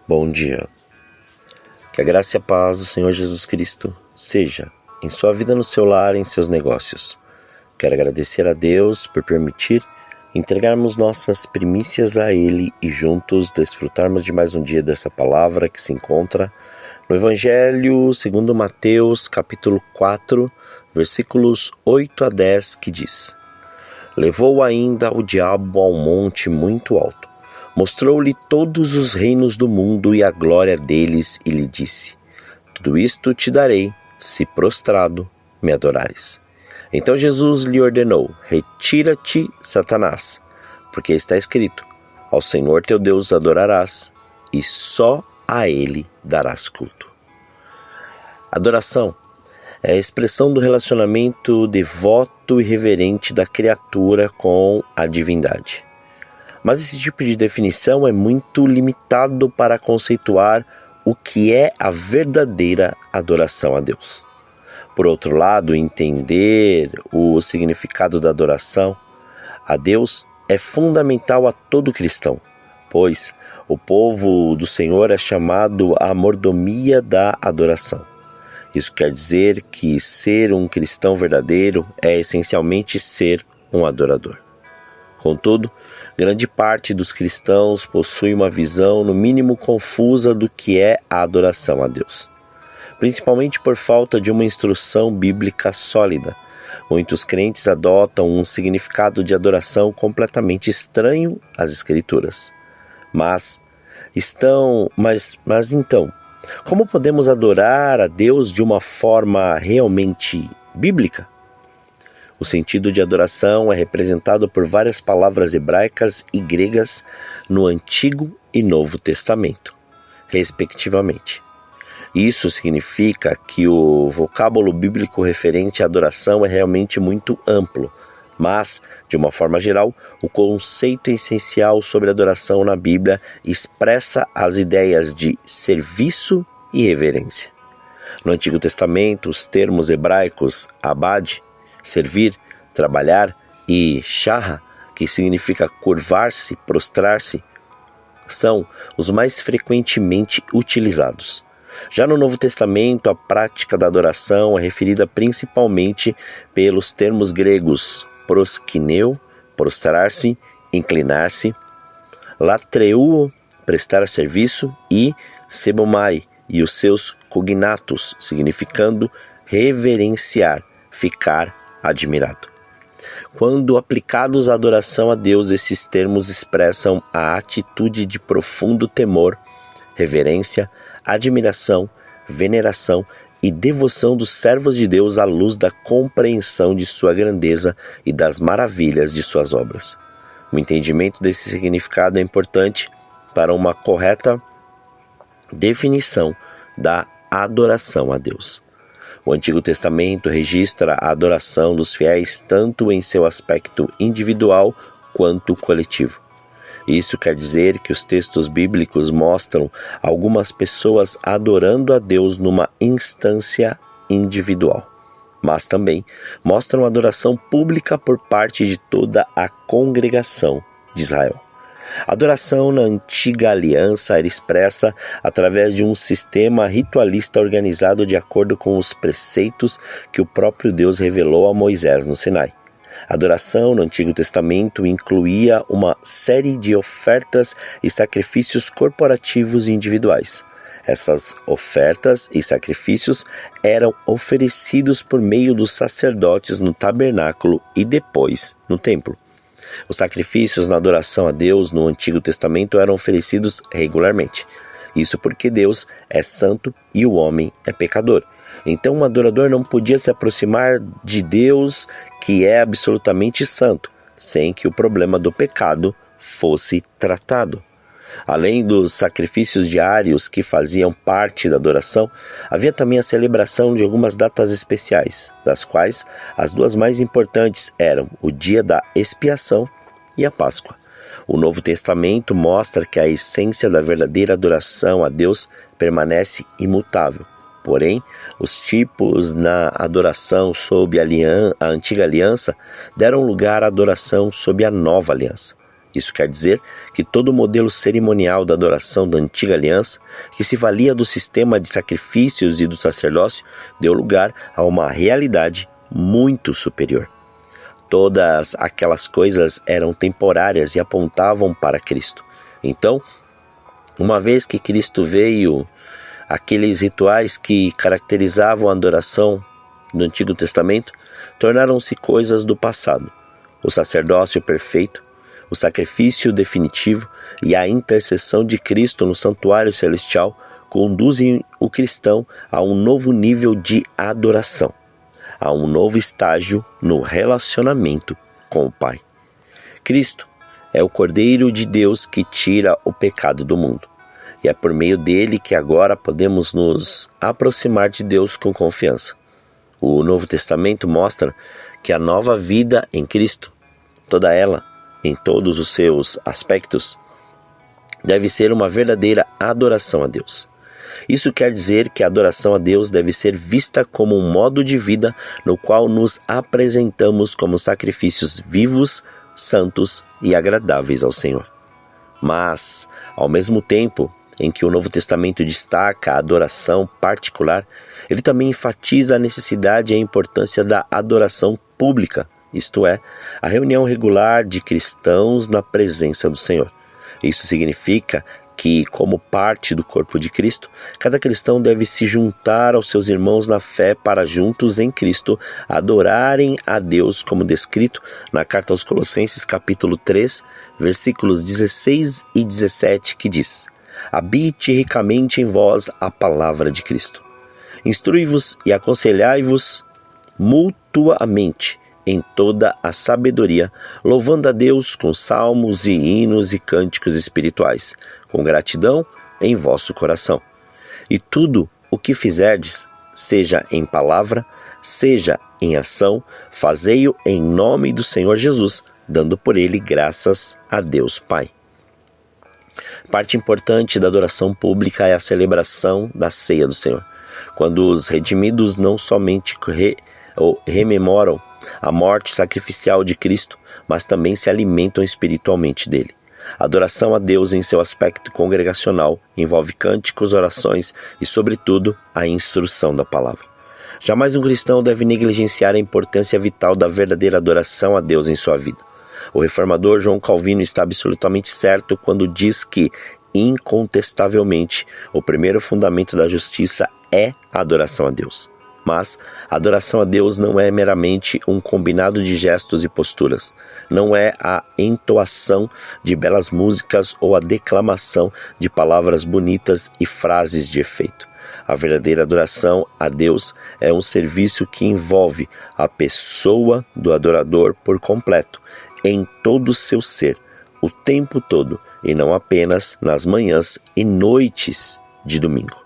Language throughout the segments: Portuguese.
Bom dia. Que a graça e a paz do Senhor Jesus Cristo seja em sua vida, no seu lar, em seus negócios. Quero agradecer a Deus por permitir entregarmos nossas primícias a Ele e juntos desfrutarmos de mais um dia dessa palavra que se encontra no Evangelho segundo Mateus, capítulo 4, versículos 8 a 10, que diz: Levou ainda o diabo a um monte muito alto, mostrou-lhe todos os reinos do mundo e a glória deles, e lhe disse: Tudo isto te darei, se prostrado me adorares. Então Jesus lhe ordenou: Retira-te, Satanás, porque está escrito: Ao Senhor teu Deus adorarás, e só a Ele darás culto. Adoração é a expressão do relacionamento devoto e reverente da criatura com a divindade. Mas esse tipo de definição é muito limitado para conceituar o que é a verdadeira adoração a Deus. Por outro lado, entender o significado da adoração a Deus é fundamental a todo cristão, pois o povo do Senhor é chamado à mordomia da adoração. Isso quer dizer que ser um cristão verdadeiro é essencialmente ser um adorador. Contudo, grande parte dos cristãos possui uma visão, no mínimo, confusa do que é a adoração a Deus, principalmente por falta de uma instrução bíblica sólida. Muitos crentes adotam um significado de adoração completamente estranho às Escrituras. Mas então, como podemos adorar a Deus de uma forma realmente bíblica? O sentido de adoração é representado por várias palavras hebraicas e gregas no Antigo e Novo Testamento, respectivamente. Isso significa que o vocábulo bíblico referente à adoração é realmente muito amplo, mas, de uma forma geral, o conceito essencial sobre adoração na Bíblia expressa as ideias de serviço e reverência. No Antigo Testamento, os termos hebraicos abad, servir, trabalhar, e shaha, que significa curvar-se, prostrar-se, são os mais frequentemente utilizados. Já no Novo Testamento, a prática da adoração é referida principalmente pelos termos gregos proskineu, prostrar-se, inclinar-se, latreuo, prestar serviço, e sebomai e os seus cognatos, significando reverenciar, ficar admirado. Quando aplicados à adoração a Deus, esses termos expressam a atitude de profundo temor, reverência, admiração, veneração e devoção dos servos de Deus à luz da compreensão de sua grandeza e das maravilhas de suas obras. O entendimento desse significado é importante para uma correta definição da adoração a Deus. O Antigo Testamento registra a adoração dos fiéis tanto em seu aspecto individual quanto coletivo. Isso quer dizer que os textos bíblicos mostram algumas pessoas adorando a Deus numa instância individual, mas também mostram adoração pública por parte de toda a congregação de Israel. A adoração na antiga aliança era expressa através de um sistema ritualista organizado de acordo com os preceitos que o próprio Deus revelou a Moisés no Sinai. A adoração no Antigo Testamento incluía uma série de ofertas e sacrifícios corporativos e individuais. Essas ofertas e sacrifícios eram oferecidos por meio dos sacerdotes no tabernáculo e depois no templo. Os sacrifícios na adoração a Deus no Antigo Testamento eram oferecidos regularmente. Isso porque Deus é santo e o homem é pecador. Então, um adorador não podia se aproximar de Deus, que é absolutamente santo, sem que o problema do pecado fosse tratado. Além dos sacrifícios diários que faziam parte da adoração, havia também a celebração de algumas datas especiais, das quais as duas mais importantes eram o dia da expiação e a Páscoa. O Novo Testamento mostra que a essência da verdadeira adoração a Deus permanece imutável. Porém, os tipos na adoração sob a antiga aliança deram lugar à adoração sob a nova aliança. Isso quer dizer que todo o modelo cerimonial da adoração da antiga aliança, que se valia do sistema de sacrifícios e do sacerdócio, deu lugar a uma realidade muito superior. Todas aquelas coisas eram temporárias e apontavam para Cristo. Então, uma vez que Cristo veio, aqueles rituais que caracterizavam a adoração do Antigo Testamento tornaram-se coisas do passado. O sacerdócio perfeito, o sacrifício definitivo e a intercessão de Cristo no santuário celestial conduzem o cristão a um novo nível de adoração, a um novo estágio no relacionamento com o Pai. Cristo é o Cordeiro de Deus que tira o pecado do mundo. E é por meio dele que agora podemos nos aproximar de Deus com confiança. O Novo Testamento mostra que a nova vida em Cristo, toda ela, em todos os seus aspectos, deve ser uma verdadeira adoração a Deus. Isso quer dizer que a adoração a Deus deve ser vista como um modo de vida no qual nos apresentamos como sacrifícios vivos, santos e agradáveis ao Senhor. Mas, ao mesmo tempo em que o Novo Testamento destaca a adoração particular, ele também enfatiza a necessidade e a importância da adoração pública, isto é, a reunião regular de cristãos na presença do Senhor. Isso significa que, como parte do corpo de Cristo, cada cristão deve se juntar aos seus irmãos na fé para juntos em Cristo adorarem a Deus, como descrito na carta aos Colossenses capítulo 3, versículos 16 e 17, que diz: habite ricamente em vós a palavra de Cristo. Instrui-vos e aconselhai-vos mutuamente em toda a sabedoria, louvando a Deus com salmos e hinos e cânticos espirituais, com gratidão em vosso coração. E tudo o que fizerdes, seja em palavra, seja em ação, fazei-o em nome do Senhor Jesus, dando por ele graças a Deus Pai. Parte importante da adoração pública é a celebração da ceia do Senhor, quando os redimidos não somente rememoram a morte sacrificial de Cristo, mas também se alimentam espiritualmente dele. A adoração a Deus em seu aspecto congregacional envolve cânticos, orações e, sobretudo, a instrução da palavra. Jamais um cristão deve negligenciar a importância vital da verdadeira adoração a Deus em sua vida. O reformador João Calvino está absolutamente certo quando diz que, incontestavelmente, o primeiro fundamento da justiça é a adoração a Deus. Mas a adoração a Deus não é meramente um combinado de gestos e posturas. Não é a entoação de belas músicas ou a declamação de palavras bonitas e frases de efeito. A verdadeira adoração a Deus é um serviço que envolve a pessoa do adorador por completo, em todo o seu ser, o tempo todo, e não apenas nas manhãs e noites de domingo.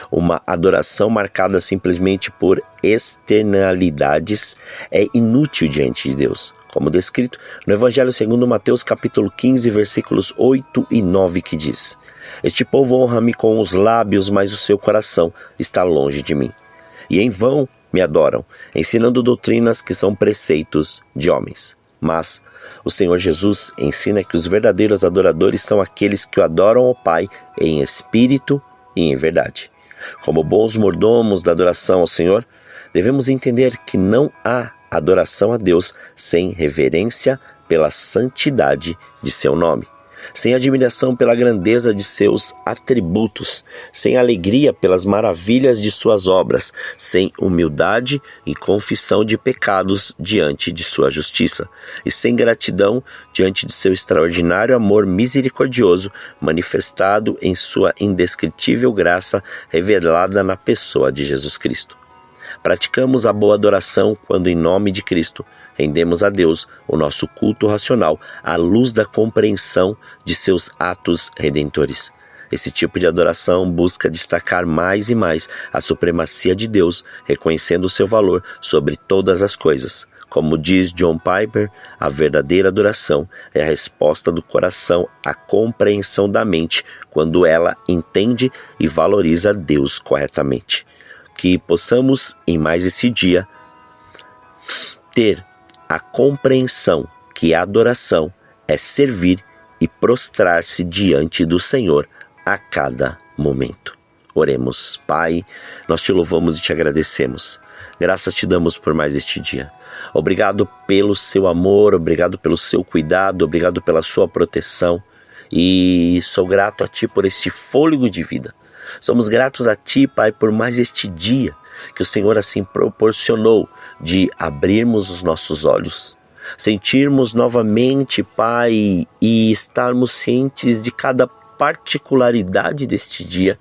Uma adoração marcada simplesmente por externalidades é inútil diante de Deus, como descrito no Evangelho segundo Mateus capítulo 15, versículos 8 e 9, que diz: este povo honra-me com os lábios, mas o seu coração está longe de mim. E em vão me adoram, ensinando doutrinas que são preceitos de homens. Mas o Senhor Jesus ensina que os verdadeiros adoradores são aqueles que o adoram ao Pai em espírito e em verdade. Como bons mordomos da adoração ao Senhor, devemos entender que não há adoração a Deus sem reverência pela santidade de seu nome, sem admiração pela grandeza de seus atributos, sem alegria pelas maravilhas de suas obras, sem humildade e confissão de pecados diante de sua justiça, e sem gratidão diante de seu extraordinário amor misericordioso manifestado em sua indescritível graça revelada na pessoa de Jesus Cristo. Praticamos a boa adoração quando, em nome de Cristo, rendemos a Deus o nosso culto racional à luz da compreensão de seus atos redentores. Esse tipo de adoração busca destacar mais e mais a supremacia de Deus, reconhecendo o seu valor sobre todas as coisas. Como diz John Piper, a verdadeira adoração é a resposta do coração à compreensão da mente quando ela entende e valoriza Deus corretamente. Que possamos, em mais esse dia, ter a compreensão que a adoração é servir e prostrar-se diante do Senhor a cada momento. Oremos. Pai, nós te louvamos e te agradecemos. Graças te damos por mais este dia. Obrigado pelo seu amor, obrigado pelo seu cuidado, obrigado pela sua proteção. E sou grato a ti por este fôlego de vida. Somos gratos a ti, Pai, por mais este dia que o Senhor assim proporcionou de abrirmos os nossos olhos, sentirmos novamente, Pai, e estarmos cientes de cada particularidade deste dia,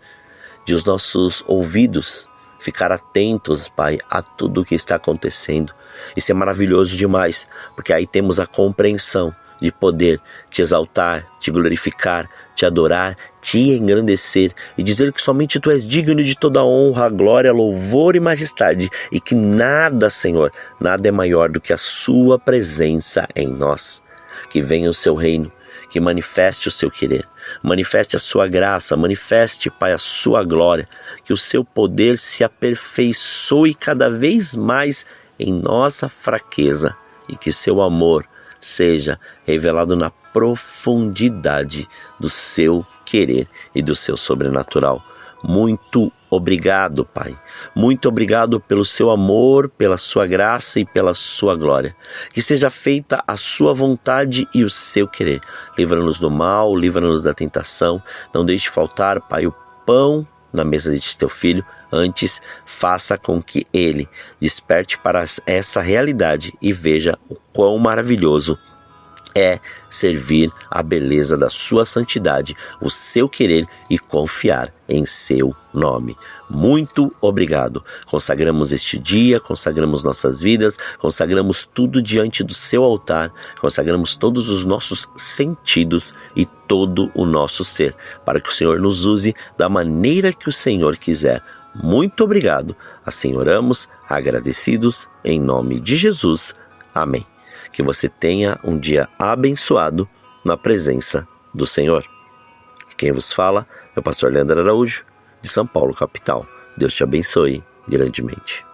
de os nossos ouvidos ficar atentos, Pai, a tudo o que está acontecendo. Isso é maravilhoso demais, porque aí temos a compreensão de poder te exaltar, te glorificar, te adorar, te engrandecer e dizer que somente tu és digno de toda honra, glória, louvor e majestade, e que nada, Senhor, nada é maior do que a sua presença em nós. Que venha o seu reino, que manifeste o seu querer, manifeste a sua graça, manifeste, Pai, a sua glória, que o seu poder se aperfeiçoe cada vez mais em nossa fraqueza e que seu amor seja revelado na profundidade do seu querer e do seu sobrenatural. Muito obrigado, Pai. Muito obrigado pelo seu amor, pela sua graça e pela sua glória. Que seja feita a sua vontade e o seu querer. Livra-nos do mal, livra-nos da tentação. Não deixe faltar, Pai, o pão na mesa de teu filho. Antes, faça com que ele desperte para essa realidade e veja o quão maravilhoso é servir a beleza da sua santidade, o seu querer e confiar em seu nome. Muito obrigado. Consagramos este dia, consagramos nossas vidas, consagramos tudo diante do seu altar, consagramos todos os nossos sentidos e todo o nosso ser, para que o Senhor nos use da maneira que o Senhor quiser. Muito obrigado. Assim oramos, agradecidos, em nome de Jesus. Amém. Que você tenha um dia abençoado na presença do Senhor. Quem vos fala é o pastor Leandro Araújo, de São Paulo, capital. Deus te abençoe grandemente.